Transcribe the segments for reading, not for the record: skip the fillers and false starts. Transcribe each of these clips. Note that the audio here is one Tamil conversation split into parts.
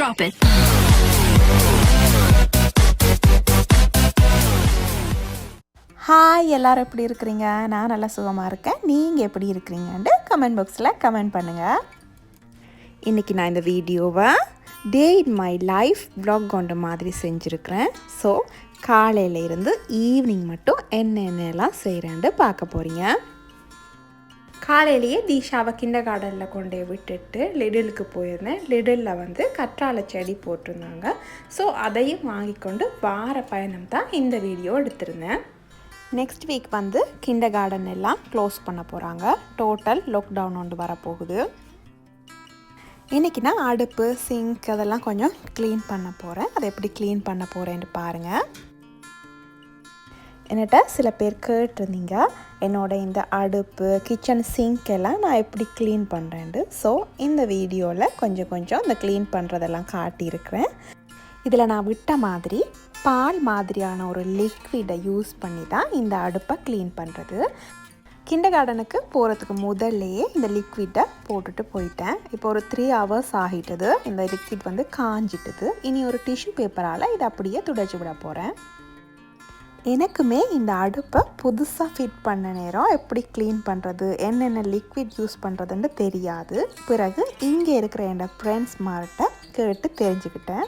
drop it. ஹாய், எல்லாரும் எப்படி இருக்கிறீங்க? நான் நல்லா சுகமாக இருக்கேன். நீங்கள் எப்படி இருக்கிறீங்கன்ட்டு கமெண்ட் பாக்ஸில் கமெண்ட் பண்ணுங்கள். இன்றைக்கி நான் இந்த வீடியோவை டே இன் மை லைஃப் vlog கொண்ட மாதிரி செஞ்சுருக்கிறேன். ஸோ காலையில் இருந்து ஈவினிங் மட்டும் என்னென்னலாம் செய்கிறேன்ட்டு பார்க்க போகிறீங்க. காலையிலேயே தீஷாவை கிண்டர் கார்டனில் கொண்டு விட்டுட்டு லிடிலுக்கு போயிருந்தேன். லிடிலில் வந்து கற்றாழை செடி போட்டிருந்தாங்க. ஸோ அதையும் வாங்கி கொண்டு வார பயணம் தான் இந்த வீடியோ எடுத்திருந்தேன். நெக்ஸ்ட் வீக் வந்து கிண்டர் கார்டன் எல்லாம் க்ளோஸ் பண்ண போகிறாங்க. டோட்டல் லாக்டவுன் ஒன்று வரப்போகுது. இன்றைக்கி நான் அடுப்பு, சிங்க் அதெல்லாம் கொஞ்சம் க்ளீன் பண்ண போகிறேன். அதை எப்படி க்ளீன் பண்ண போகிறேன்னு பாருங்கள். என்கிட்ட சில பேர் கேட்டிருந்தீங்க என்னோட இந்த அடுப்பு, கிச்சன் சிங்க் எல்லாம் நான் எப்படி க்ளீன் பண்ணுறேன்ட்டு. ஸோ இந்த வீடியோவில் கொஞ்சம் இந்த க்ளீன் பண்ணுறதெல்லாம் காட்டியிருக்கிறேன். இதில் நான் விட்ட மாதிரி பால் மாதிரியான ஒரு லிக்விடை யூஸ் பண்ணி தான் இந்த அடுப்பை க்ளீன் பண்ணுறது. கிண்டர் கார்டனுக்கு போகிறதுக்கு முதல்லையே இந்த லிக்விடை போட்டுட்டு போயிட்டேன். இப்போ ஒரு 3 hours ஆகிட்டது. இந்த லிக்விட் வந்து காஞ்சிட்டுது. இனி ஒரு டிஷ்யூ பேப்பரால் இதை அப்படியே துடைச்சி விட போகிறேன். எனக்குமே இந்த அடுப்பை புதுசாக ஃபிட் பண்ண நேரம் எப்படி க்ளீன் பண்ணுறது, என்னென்ன லிக்விட் யூஸ் பண்ணுறதுன்னு தெரியாது. பிறகு இங்கே இருக்கிற என்னோடய ஃப்ரெண்ட்ஸ் மார்கிட்ட கேட்டு தெரிஞ்சுக்கிட்டேன்.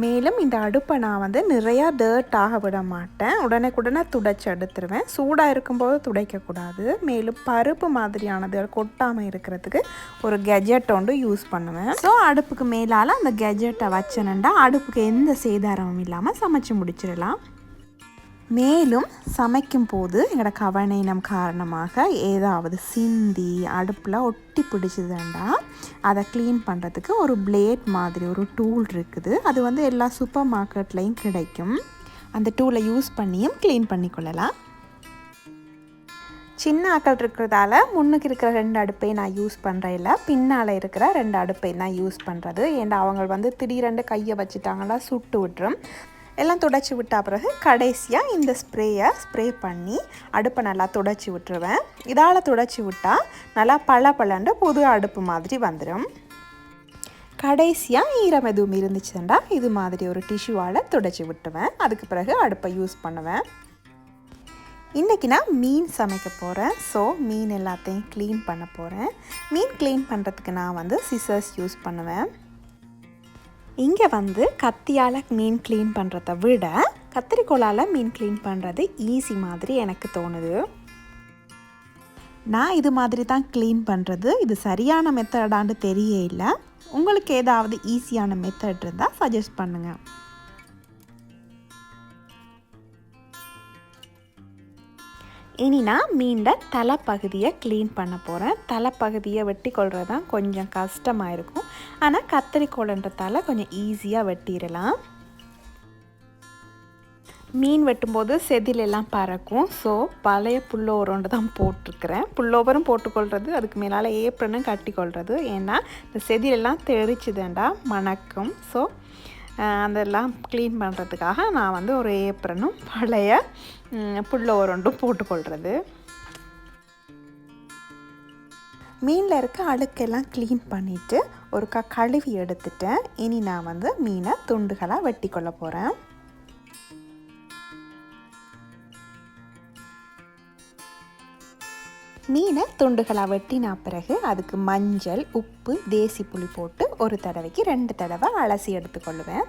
மேலும் இந்த அடுப்பை நான் வந்து நிறையா டர்ட் ஆக விட மாட்டேன். உடனே துடைச்சி எடுத்துருவேன். சூடாக இருக்கும்போது துடைக்கக்கூடாது. மேலும் பருப்பு மாதிரியானது கொட்டாமல் இருக்கிறதுக்கு ஒரு கெஜெட் ஒன்று யூஸ் பண்ணுவேன். ஸோ அடுப்புக்கு மேலால் அந்த கெஜெட்டை வச்சேன்னா அடுப்புக்கு எந்த சேதாரமும் இல்லாமல் சமைச்சு முடிச்சிடலாம். மேலும் சமைக்கும் போது எங்களோட கவனம் காரணமாக ஏதாவது சிந்தி அடுப்பில் ஒட்டி பிடிச்சதுண்டா அதை க்ளீன் பண்ணுறதுக்கு ஒரு பிளேட் மாதிரி ஒரு டூல் இருக்குது. அது வந்து எல்லா சூப்பர் மார்க்கெட்லேயும் கிடைக்கும். அந்த டூலை யூஸ் பண்ணியும் க்ளீன் பண்ணிக்கொள்ளலாம். சின்ன ஆக்கள் இருக்கிறதால முன்னுக்கு இருக்கிற 2 அடுப்பையும் நான் யூஸ் பண்ணுறேன். இல்லை, பின்னால் இருக்கிற 2 அடுப்பையும் தான் யூஸ் பண்ணுறது. ஏன்னா அவங்க வந்து திடீரெண்டு கையை வச்சுட்டாங்களா சுட்டு விட்டுரும். எல்லாம் துடைச்சி விட்ட பிறகு கடைசியாக இந்த ஸ்ப்ரே பண்ணி அடுப்பை நல்லா துடைச்சி விட்டுருவேன். இதால் துடைச்சி விட்டால் நல்லா பளபளன்னு புது அடுப்பு மாதிரி வந்துடும். கடைசியாக ஈரம் எதுவும் இருந்துச்சுன்னா இது மாதிரி ஒரு டிஷ்யூவால் துடைச்சி விட்டுவேன். அதுக்கு பிறகு அடுப்பை யூஸ் பண்ணுவேன். இன்றைக்கி நான் மீன் சமைக்க போகிறேன். ஸோ மீன் எல்லாத்தையும் க்ளீன் பண்ண போகிறேன். மீன் க்ளீன் பண்ணுறதுக்கு நான் வந்து சிசர்ஸ் யூஸ் பண்ணுவேன். இங்கே வந்து கத்தியால் மீன் க்ளீன் பண்ணுறதை விட கத்திரிக்கோலால் மீன் க்ளீன் பண்ணுறது ஈஸி மாதிரி எனக்கு தோணுது. நான் இது மாதிரி தான் க்ளீன் பண்ணுறது. இது சரியான மெத்தடான்னு தெரிய இல்லை. உங்களுக்கு ஏதாவது ஈஸியான மெத்தட் இருந்தால் சஜஸ்ட் பண்ணுங்கள். இனி நான் மீண்ட தலைப்பகுதியை க்ளீன் பண்ண போகிறேன். தலைப்பகுதியை வெட்டி கொள்வது தான் கொஞ்சம் கஷ்டமாக இருக்கும். ஆனால் கத்திரிக்கோள்ன்றதால கொஞ்சம் ஈஸியாக வெட்டிடலாம். மீன் வெட்டும்போது செதிலெல்லாம் பறக்கும். ஸோ பழைய புல்லோவரோண்டு தான் போட்டிருக்கிறேன். புல்லோவரும் போட்டுக்கொள்வது, அதுக்கு மேலால் ஏப்ரனும் கட்டி கொள்வது. ஏன்னா இந்த செதிலெல்லாம் தெரிச்சுதுண்டா மணக்கும். ஸோ அதெல்லாம் க்ளீன் பண்ணுறதுக்காக நான் வந்து ஒரு ஏப்ரனும் பழைய புல்லோவரோண்டும் போட்டுக்கொள்வது. மீனில் இருக்க அழுக்கெல்லாம் க்ளீன் பண்ணிவிட்டு ஒரு கழுவி எடுத்துட்டேன். இனி நான் வந்து மீனை துண்டுகளாக வெட்டி கொள்ள போகிறேன். மீனை துண்டுகளாக வெட்டின பிறகு அதுக்கு மஞ்சள், உப்பு, தேசி புளி போட்டு ஒரு தடவைக்கு 2 தடவை அலசி எடுத்துக்கொள்ளுவேன்.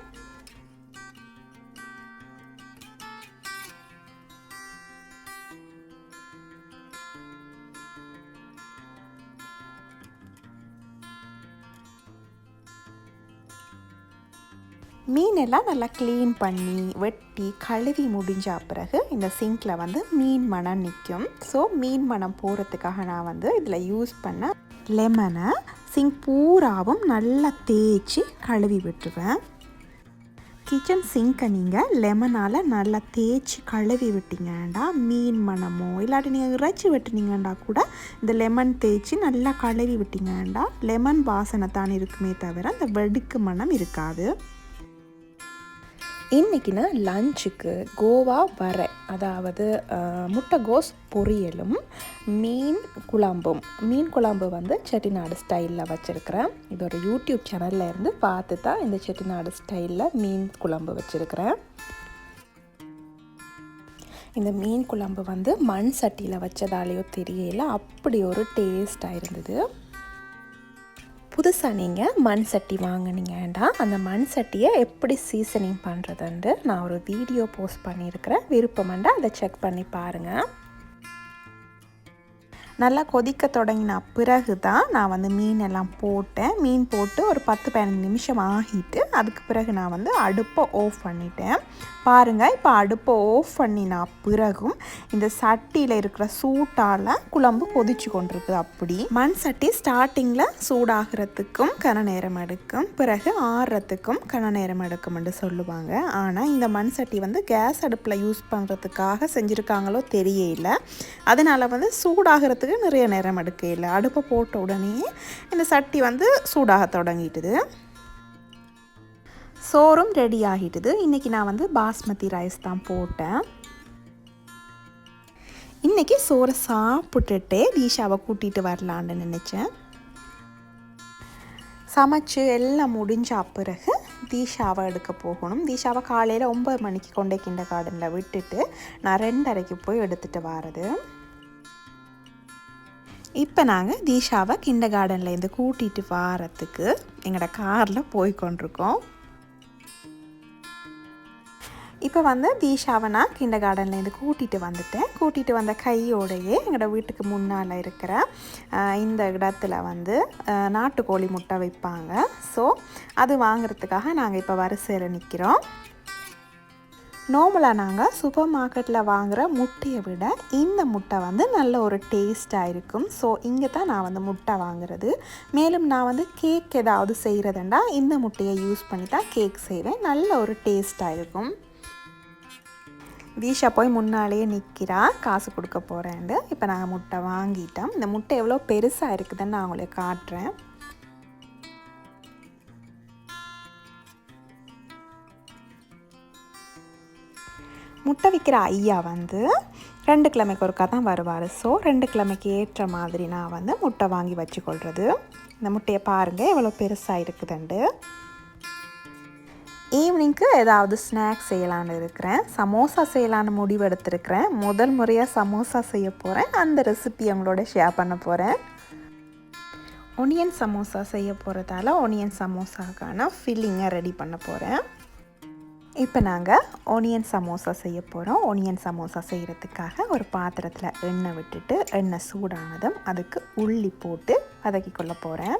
மீனெல்லாம் நல்லா க்ளீன் பண்ணி வெட்டி கழுவி முடிஞ்ச பிறகு இந்த சிங்கில் வந்து மீன் மணம் நிற்கும். ஸோ மீன் மணம் போகிறதுக்காக நான் வந்து இதில் யூஸ் பண்ண லெமனை சிங்க் பூராவும் நல்லா தேய்ச்சி கழுவி விட்டுருவேன். கிச்சன் சிங்கை நீங்கள் லெமனால் நல்லா தேய்ச்சி கழுவி விட்டீங்கன்னா மீன் மணமோ இல்லாட்டி நீங்கள் இறைச்சி வெட்டினீங்கன்னா கூட இந்த லெமன் தேய்ச்சி நல்லா கழுவி விட்டீங்கன்னா லெமன் வாசனை தான் இருக்குமே தவிர அந்த வெடுக்கு மணம் இருக்காது. இன்றைக்கி நான் லஞ்சுக்கு கோவா வரை, அதாவது முட்டைகோஸ் பொரியலும் மீன் குழம்பு வந்து செட்டிநாடு ஸ்டைலில் வச்சுருக்கிறேன். இது ஒரு யூடியூப் சேனலில் இருந்து பார்த்து தான் இந்த செட்டிநாடு ஸ்டைலில் மீன் குழம்பு வச்சுருக்கிறேன். இந்த மீன் குழம்பு வந்து மண் சட்டியில் வச்சதாலேயோ தெரியல, அப்படி ஒரு டேஸ்ட்டாக இருந்தது. புதுசாக நீங்கள் மண் சட்டி வாங்கினீங்கன்னா அந்த மண் சட்டியை எப்படி சீசனிங் பண்ணுறதுன்ட்டு நான் ஒரு வீடியோ போஸ்ட் பண்ணியிருக்கிறேன். விருப்பமெண்டா அதை செக் பண்ணி பாருங்கள். நல்லா கொதிக்க தொடங்கின பிறகு தான் நான் வந்து மீன் எல்லாம் போட்டேன். மீன் போட்டு ஒரு 10-15 நிமிஷம் ஆகிட்டு அதுக்கு பிறகு நான் வந்து அடுப்பை ஆஃப் பண்ணிட்டேன். பாருங்கள், இப்போ அடுப்பை ஆஃப் பண்ணினா பிறகும் இந்த சட்டியில் இருக்கிற சூட்டால் குழம்பு கொதிச்சு கொண்டிருக்கு. அப்படி மண் சட்டி ஸ்டார்டிங்கில் சூடாகிறதுக்கும் கன நேரம் எடுக்கும், பிறகு ஆறுறதுக்கும் கன நேரம் எடுக்கும்னு சொல்லுவாங்க. ஆனால் இந்த மண் சட்டி வந்து கேஸ் அடுப்பில் யூஸ் பண்ணுறதுக்காக செஞ்சுருக்காங்களோ தெரியல. அதனால் வந்து சூடாகிறதுக்கு நிறைய நேரம் எடுக்கல. அடுப்பை போட்ட உடனே இந்த சட்டி வந்து சூடாக தொடங்கிட்டுது. சோறும் ரெடி ஆகிட்டுது. இன்றைக்கி நான் வந்து பாஸ்மதி ரைஸ் தான் போட்டேன். இன்றைக்கி சோறை சாப்பிட்டுட்டே தீஷாவை கூட்டிகிட்டு வரலான்னு நினச்சேன். சமைச்சு எல்லாம் முடிஞ்ச பிறகு தீஷாவை எடுக்க போகணும். தீஷாவை காலையில் 9 மணிக்கு கொண்டே கிண்டர் கார்டனில் விட்டுட்டு நான் 2:30க்கு போய் எடுத்துகிட்டு வரது. இப்போ நாங்கள் தீஷாவை கிண்டர் கார்டன்லேருந்து கூட்டிகிட்டு வரத்துக்கு எங்களோட காரில் போய் கொண்டிருக்கோம். இப்போ வந்து தீஷாவை நான் கிண்டர் கார்டன்லேருந்து கூட்டிகிட்டு வந்த கையோடையே எங்களோட வீட்டுக்கு முன்னால் இருக்கிற இந்த இடத்துல வந்து நாட்டுக்கோழி முட்டை வைப்பாங்க. ஸோ அது வாங்குறதுக்காக நாங்கள் இப்போ வரிசையில் நிற்கிறோம். நார்மலாக நாங்கள் சூப்பர் மார்க்கெட்டில் வாங்குகிற முட்டையை விட இந்த முட்டை வந்து நல்ல ஒரு டேஸ்ட்டாக இருக்கும். ஸோ இங்கே தான் நான் வந்து முட்டை வாங்குறது. மேலும் நான் வந்து கேக் ஏதாவது செய்கிறதுண்டா இந்த முட்டையை யூஸ் பண்ணி தான் கேக் செய்வேன். நல்ல ஒரு டேஸ்ட்டாக இருக்கும். தீஷா போய் முன்னாலேயே நிற்கிறா, காசு கொடுக்க போகிறேன்ட்டு. இப்போ நாங்கள் முட்டை வாங்கிட்டோம். இந்த முட்டை எவ்வளோ பெருசாக இருக்குதுன்னு நான் உங்களுக்கு காட்டுறேன். முட்டை விற்கிற ஐயா வந்து 2 கிழமைக்கு ஒருக்கா தான் வருவார். ஸோ 2 கிழமைக்கு ஏற்ற மாதிரி நான் வந்து முட்டை வாங்கி வச்சுக்கொள்கிறது. இந்த முட்டையை பாருங்கள் எவ்வளோ பெருசாக இருக்குதுண்டு. ஈவினிங்க்கு ஏதாவது ஸ்நாக்ஸ் செய்யலான்னு இருக்கிறேன். சமோசா செய்யலான்னு முடிவு எடுத்துருக்கிறேன். முதல் முறையாக சமோசா செய்ய போகிறேன். அந்த ரெசிபி அவங்களோட ஷேர் பண்ண போகிறேன். ஒனியன் சமோசா செய்ய போகிறதால ஒனியன் சமோசாக்கான ஃபில்லிங்கை ரெடி பண்ண போகிறேன். இப்போ நாங்கள் ஒனியன் சமோசா செய்ய போகிறோம். ஒனியன் சமோசா செய்கிறதுக்காக ஒரு பாத்திரத்தில் எண்ணெய் விட்டுட்டு எண்ணெய் சூடானதும் அதுக்கு உள்ளி போட்டு வதக்கி கொள்ள போகிறேன்.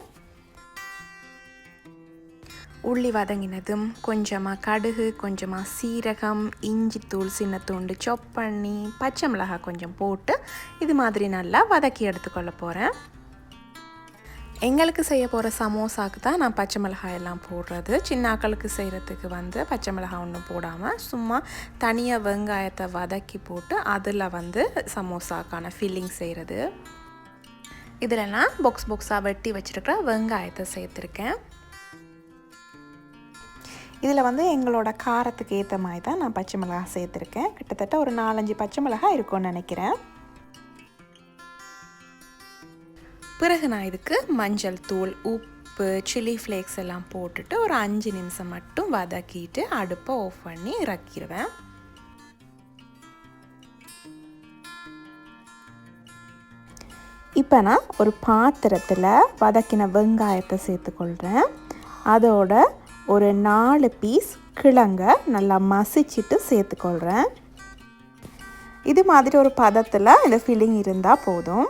உள்ளி வதங்கினதும் கொஞ்சமாக கடுகு, கொஞ்சமாக சீரகம், இஞ்சி தூள் சின்ன துண்டு சாப் பண்ணி, பச்சை மிளகாய் கொஞ்சம் போட்டு இது மாதிரி நல்லா வதக்கி எடுத்துக்கொள்ள போகிறேன். எங்களுக்கு செய்ய போகிற சமோசாவுக்கு தான் நான் பச்சை மிளகாய் எல்லாம் போடுறது. சின்னாக்களுக்கு செய்கிறதுக்கு வந்து பச்சை மிளகாய் ஒன்றும் போடாமல் சும்மா தனியாக வெங்காயத்தை வதக்கி போட்டு அதில் வந்து சமோசாக்கான ஃபில்லிங் செய்கிறது. இதில் நான் பாக்ஸாக வெட்டி வச்சுருக்கிற வெங்காயத்தை சேர்த்துருக்கேன். இதில் வந்து எங்களோட காரத்துக்கு ஏற்ற மாதிரி தான் நான் பச்சை மிளகாய் சேர்த்துருக்கேன். கிட்டத்தட்ட ஒரு 4-5 பச்சை மிளகாய் இருக்கும்னு நினைக்கிறேன். பிறகு நான் இதுக்கு மஞ்சள் தூள், உப்பு, சில்லி ஃப்ளேக்ஸ் எல்லாம் போட்டுட்டு ஒரு 5 நிமிஷம் மட்டும் வதக்கிட்டு அடுப்பை ஆஃப் பண்ணி இறக்கிடுவேன். இப்போ நான் ஒரு பாத்திரத்தில் வதக்கின வெங்காயத்தை சேர்த்துக்கொள்கிறேன். அதோட ஒரு 4 பீஸ் கிழங்க நல்லா மசிச்சுட்டு சேர்த்துக்கொள்கிறேன். இது மாதிரி ஒரு பதத்தில் இந்த ஃபில்லிங் இருந்தால் போதும்.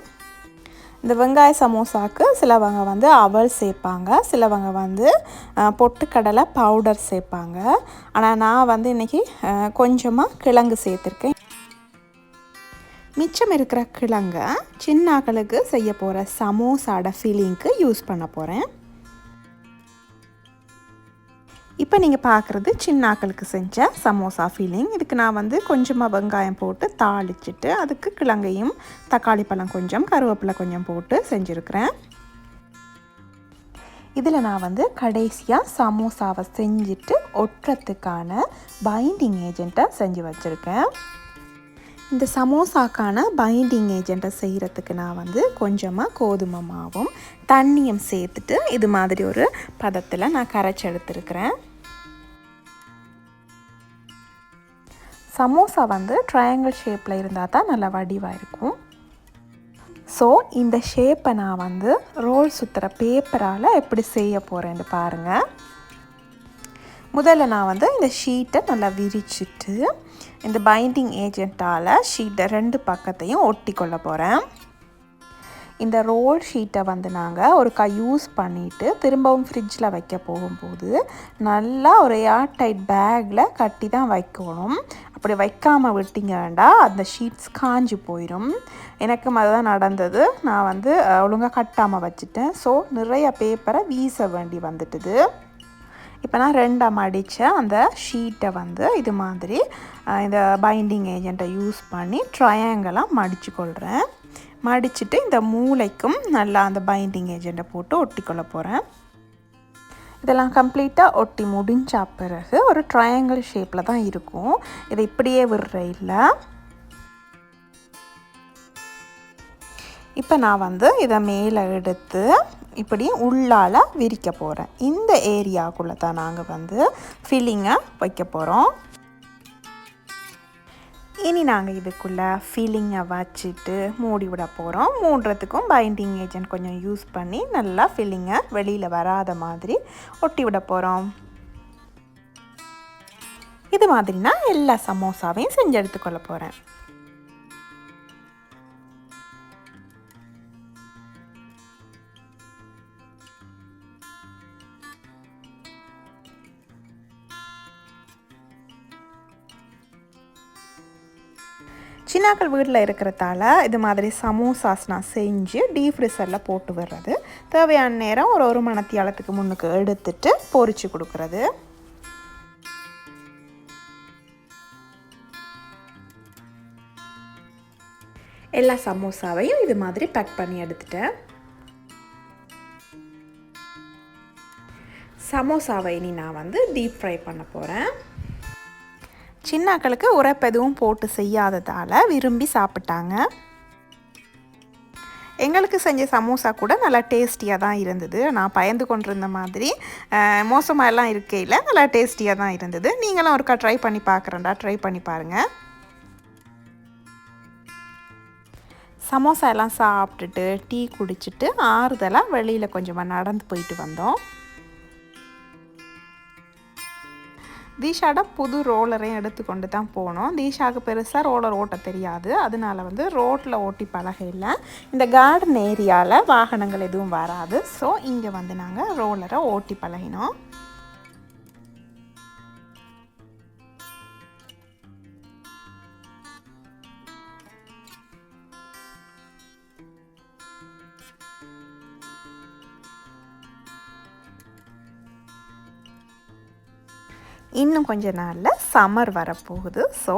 இந்த வெங்காய சமோசாவுக்கு சிலவங்க வந்து அவல் சேர்ப்பாங்க, சிலவங்க வந்து பொட்டுக்கடலை பவுடர் சேர்ப்பாங்க. ஆனால் நான் வந்து இன்றைக்கி கொஞ்சமாக கிழங்கு சேர்த்துருக்கேன். மிச்சம் இருக்கிற கிழங்க சின்னாக்களுக்கு செய்ய போகிற சமோசாவோட ஃபில்லிங்க்கு யூஸ் பண்ண போகிறேன். இப்போ நீங்கள் பார்க்குறது சின்னாக்களுக்கு செஞ்ச சமோசா ஃபில்லிங். இதுக்கு நான் வந்து கொஞ்சமாக வெங்காயம் போட்டு தாளிச்சிட்டு அதுக்கு கிழங்கையும் தக்காளி பழம் கொஞ்சம் கருவேப்பிலை கொஞ்சம் போட்டு செஞ்சுருக்கிறேன். இதில் நான் வந்து கடைசியாக சமோசாவை செஞ்சுட்டு ஒட்டுறதுக்கான பைண்டிங் ஏஜெண்ட்டை செஞ்சு வச்சுருக்கேன். இந்த சமோசாக்கான பைண்டிங் ஏஜெண்ட்டை செய்கிறதுக்கு நான் வந்து கொஞ்சமாக கோதுமை மாவும் தண்ணியும் சேர்த்துட்டு இது மாதிரி ஒரு பதத்தில் நான் கரைச்சி எடுத்துருக்கிறேன். சமோசா வந்து ட்ரையாங்கிள் ஷேப்பில் இருந்தால் தான் நல்லா வடிவாக இருக்கும். ஸோ இந்த ஷேப்பை நான் வந்து ரோல் சுற்றுற பேப்பரால் எப்படி செய்ய போகிறேன்னு பாருங்கள். முதல்ல நான் வந்து இந்த ஷீட்டை நல்லா விரிச்சிட்டு இந்த பைண்டிங் ஏஜெண்ட்டால் ஷீட்டை 2 பக்கத்தையும் ஒட்டி கொள்ள போகிறேன். இந்த ரோல் ஷீட்டை வந்து நாங்கள் ஒரு யூஸ் பண்ணிவிட்டு திரும்பவும் ஃப்ரிட்ஜில் வைக்க போகும்போது நல்லா ஒரு ஏர் டைட் பேக்கில் கட்டி தான் வைக்கணும். அப்படி வைக்காமல் விட்டிங்கன்னா அந்த ஷீட்ஸ் காஞ்சி போயிடும். எனக்கும் அதுதான் நடந்தது. நான் வந்து ஒழுங்காக கட்டாமல் வச்சுட்டேன். ஸோ நிறைய பேப்பரை வீச வேண்டி வந்துட்டுது. இப்போ நான் 2 மடித்த அந்த ஷீட்டை வந்து இது மாதிரி இந்த பைண்டிங் ஏஜெண்ட்டை யூஸ் பண்ணி ட்ரையாங்கிளாக மடித்து கொள்கிறேன். மடிச்சுட்டு இந்த மூளைக்கும் நல்லா அந்த பைண்டிங் ஏஜெண்ட்டை போட்டு ஒட்டி கொள்ள போகிறேன். இதெல்லாம் கம்ப்ளீட்டாக ஒட்டி முடிஞ்ச பிறகு ஒரு ட்ரையாங்கிள் ஷேப்பில் தான் இருக்கும். இதை இப்படியே விடுற இல்லை. இப்போ நான் வந்து இதை மேலே எடுத்து இப்படி உள்ளால் விரிக்க போகிறேன். இந்த ஏரியாவுக்குள்ளே தான் நாங்கள் வந்து ஃபில்லிங்கை வைக்க போகிறோம். இனி நாங்கள் இதுக்குள்ளே ஃபில்லிங்கை வச்சுட்டு மூடி விட போகிறோம். மூடுறதுக்கும் பைண்டிங் ஏஜெண்ட் கொஞ்சம் யூஸ் பண்ணி நல்லா ஃபில்லிங்கை வெளியில் வராத மாதிரி ஒட்டி விட போகிறோம். இது மாதிரி நான் எல்லா சமோசாவையும் செஞ்சு எடுத்துக்கொள்ள போகிறேன். சின்னாக்கள் வீட்டில் இருக்கிறதால இது மாதிரி சமோசாஸ் நான் செஞ்சு டீப் ஃப்ரீசரில் போட்டு விடுறது. தேவையான நேரம் ஒரு மணித்தியாலத்துக்கு முன்னுக்கு எடுத்துட்டு பொரிச்சு கொடுக்குறது. எல்லா சமோசாவையும் இது மாதிரி பேக் பண்ணி எடுத்துட்டேன். சமோசாவை இனி நான் வந்து டீப் ஃப்ரை பண்ண போகிறேன். சின்னாக்களுக்கு உரைப்பு எதுவும் போட்டு செய்யாததால் விரும்பி சாப்பிட்டாங்க. எங்களுக்கு செஞ்ச சமோசா கூட நல்லா டேஸ்டியாக தான் இருந்தது. நான் பயந்து கொண்டிருந்த மாதிரி மோசமாக எல்லாம் இருக்கையில் நல்லா டேஸ்டியாக தான் இருந்தது. நீங்களும் ஒருக்கா ட்ரை பண்ணி ட்ரை பண்ணி பாருங்கள். சமோசா எல்லாம் சாப்பிட்டுட்டு டீ குடிச்சிட்டு ஆறுதலாக வெளியில் கொஞ்சமாக நடந்து போயிட்டு வந்தோம். தீஷாவோட புது ரோலரையும் எடுத்துக்கொண்டு தான் போனோம். தீஷாவுக்கு பெருசாக ரோலர் ஓட்ட தெரியாது. அதனால வந்து ரோட்டில் ஓட்டி பழகையில் இந்த கார்டன் ஏரியாவில் வாகனங்கள் எதுவும் வராது. ஸோ இங்கே வந்து நாங்கள் ரோலரை ஓட்டி பழகினோம். இன்னும் கொஞ்ச நாளில் சம்மர் வரப்போகுது. ஸோ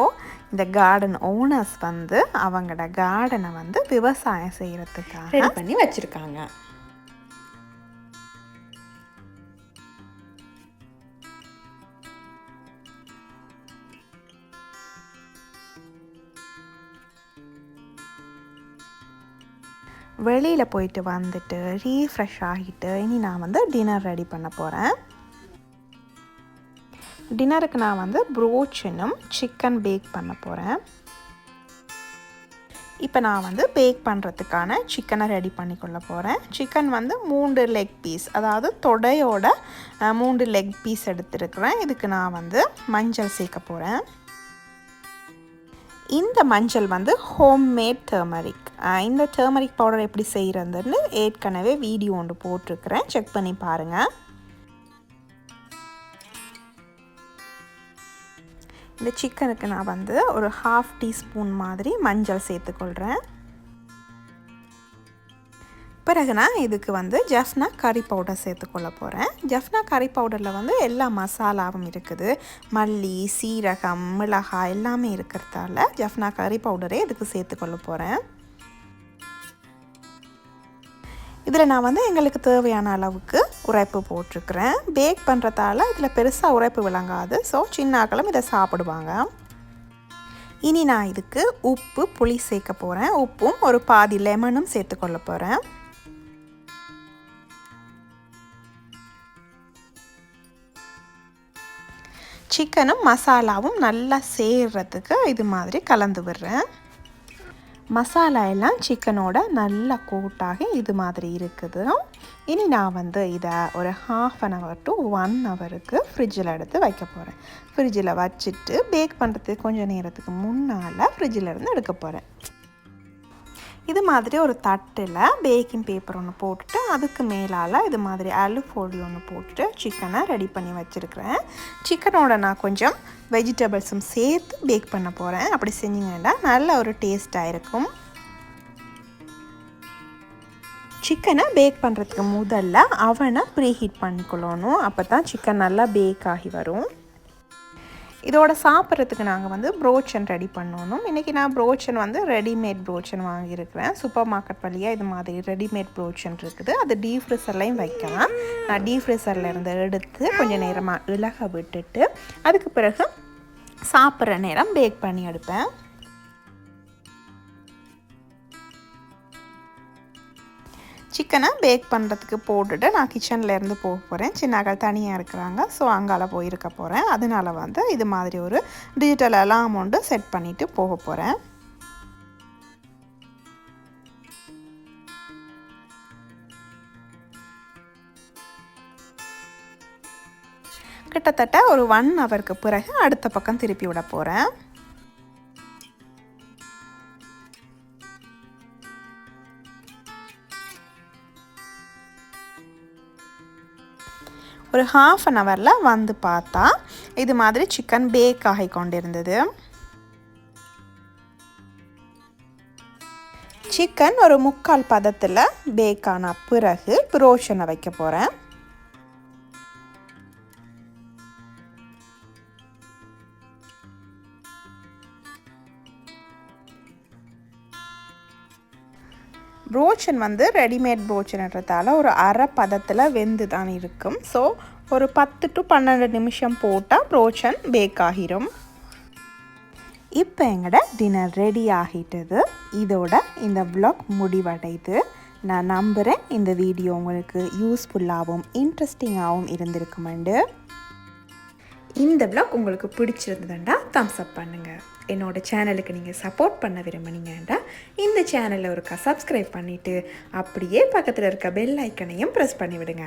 இந்த கார்டன் ஓனர்ஸ் வந்து அவங்களோட கார்டனை வந்து விவசாயம் செய்கிறதுக்காக ரெடி பண்ணி வச்சுருக்காங்க. வெளியில் போயிட்டு வந்துட்டு ரீஃப்ரெஷ் ஆகிட்டு இனி நான் வந்து டின்னர் ரெடி பண்ண போகிறேன். டின்னருக்கு நான் வந்து ப்ரோச்சனும் சிக்கன் பேக் பண்ண போகிறேன். இப்போ நான் வந்து பேக் பண்ணுறதுக்கான சிக்கனை ரெடி பண்ணிக்கொள்ள போகிறேன். சிக்கன் வந்து 3 லெக் பீஸ், அதாவது தொடையோட 3 லெக் பீஸ் எடுத்துருக்கிறேன். இதுக்கு நான் வந்து மஞ்சள் சேர்க்க போகிறேன். இந்த மஞ்சள் வந்து ஹோம்மேட் டர்மரிக். இந்த டர்மரிக் பவுடர் எப்படி செய்கிறதுன்னு ஏற்கனவே வீடியோ ஒன்று போட்டிருக்கிறேன், செக் பண்ணி பாருங்கள். இந்த சிக்கனுக்கு நான் வந்து ஒரு 1/2 டீஸ்பூன் மாதிரி மஞ்சள் சேர்த்துக்கொள்கிறேன். பிறகு நான் இதுக்கு வந்து ஜஃப்னா கறி பவுடர் சேர்த்துக்கொள்ள போகிறேன். ஜஃப்னா கறி பவுடரில் வந்து எல்லா மசாலாவும் இருக்குது. மல்லி, சீரகம், மிளகாய் எல்லாமே இருக்கிறதால ஜஃப்னா கறி பவுடரே இதுக்கு சேர்த்துக்கொள்ள போகிறேன். இதில் நான் வந்து எங்களுக்கு தேவையான அளவுக்கு உரைப்பு போட்டிருக்கிறேன். பேக் பண்ணுறதால இதில் பெருசாக உரைப்பு விளங்காது. ஸோ சின்ன ஆக்களும் இதை சாப்பிடுவாங்க. இனி நான் இதுக்கு உப்பு புளி சேர்க்க போகிறேன். உப்பும் ஒரு பாதி லெமனும் சேர்த்துக்கொள்ள போகிறேன். சிக்கனும் மசாலாவும் நல்லா சேர்றதுக்கு இது மாதிரி கலந்து விடுறேன். மசாலா எல்லாம் சிக்கனோட நல்லா கோட்டாகி இது மாதிரி இருக்குது. இனி நான் வந்து இதை ஒரு 1/2 hour to 1 hourக்கு ஃப்ரிட்ஜில் எடுத்து வைக்க போகிறேன். ஃப்ரிட்ஜில் வச்சுட்டு பேக் பண்ணுறதுக்கு கொஞ்சம் நேரத்துக்கு முன்னால் ஃப்ரிட்ஜில் இருந்து எடுக்க போகிறேன். இது மாதிரி ஒரு தட்டில் பேக்கிங் பேப்பர் ஒன்று போட்டுட்டு அதுக்கு மேலால் இது மாதிரி அலுஃபோலி ஒன்று போட்டுட்டு சிக்கனை ரெடி பண்ணி வச்சுருக்கிறேன். சிக்கனோட நான் கொஞ்சம் வெஜிடபிள்ஸும் சேர்த்து பேக் பண்ண போகிறேன். அப்படி செஞ்சிங்கன்னா நல்ல ஒரு டேஸ்ட்டாக இருக்கும். சிக்கனை பேக் பண்ணுறதுக்கு முதல்ல அவனை ப்ரீஹீட் பண்ணிக்கொள்ளணும். அப்போ தான் சிக்கன் நல்லா பேக் ஆகி வரும். இதோட சாப்பிட்றதுக்கு நாங்கள் வந்து ப்ரோச்சன் ரெடி பண்ணணும். இன்றைக்கி நான் ப்ரோச்சன் வந்து ரெடிமேட் ப்ரோச்சன் வாங்கியிருக்கிறேன். சூப்பர் மார்க்கெட் வழியாக இது மாதிரி ரெடிமேட் ப்ரோச்சன் இருக்குது. அது டீப் ஃப்ரீசர்லையும் வைக்கலாம். நான் டீப் ஃப்ரீசரில் இருந்து எடுத்து கொஞ்சம் நேரமாக இலக விட்டுட்டு அதுக்கு பிறகு சாப்பிட்ற நேரம் பேக் பண்ணி எடுப்பேன். சிக்கனை பேக் பண்ணுறதுக்கு போட்டுட்டு நான் கிச்சனில் இருந்து போக போகிறேன். சின்னாக்கள் தனியாக இருக்கிறாங்க. ஸோ அங்கால போயிருக்க போகிறேன். அதனால் வந்து இது மாதிரி ஒரு டிஜிட்டல் அலாம் ஒன்று செட் பண்ணிவிட்டு போக போகிறேன். கிட்டத்தட்ட ஒரு 1 hourக்கு பிறகு அடுத்த பக்கம் திருப்பி விட போகிறேன். ஒரு 1/2 hourல வந்து பார்த்தா இது மாதிரி சிக்கன் பேக் ஆகி கொண்டிருந்தது. சிக்கன் ஒரு 3/4 பதத்தில் பேக் ஆன பிறகு ப்ரோச்சனை வைக்க போகிறேன். ப்ரோச்சன் வந்து ரெடிமேட் ப்ரோச்சன்ன்றதால ஒரு அரை பதத்தில் வெந்து தான் இருக்கும். ஸோ ஒரு 10 to 12 நிமிஷம் போட்டால் ப்ரோச்சன் பேக் ஆகிரும். இப்போ எங்களோட டின்னர் ரெடி ஆகிட்டது. இதோட இந்த vlog முடிவடைது. நான் நம்புகிறேன் இந்த வீடியோ உங்களுக்கு யூஸ்ஃபுல்லாகவும் இன்ட்ரெஸ்டிங்காகவும் இருந்திருக்குமெண்டு. இந்த vlog உங்களுக்கு பிடிச்சிருந்ததுண்டா தம்ஸ் அப் பண்ணுங்கள். என்னோடய சேனலுக்கு நீங்கள் சப்போர்ட் பண்ண விரும்புனீங்கன்னா இந்த சேனலில் ஒரு சப்ஸ்கிரைப் பண்ணிவிட்டு அப்படியே பக்கத்தில் இருக்க பெல் ஐக்கனையும் ப்ரெஸ் பண்ணி விடுங்க.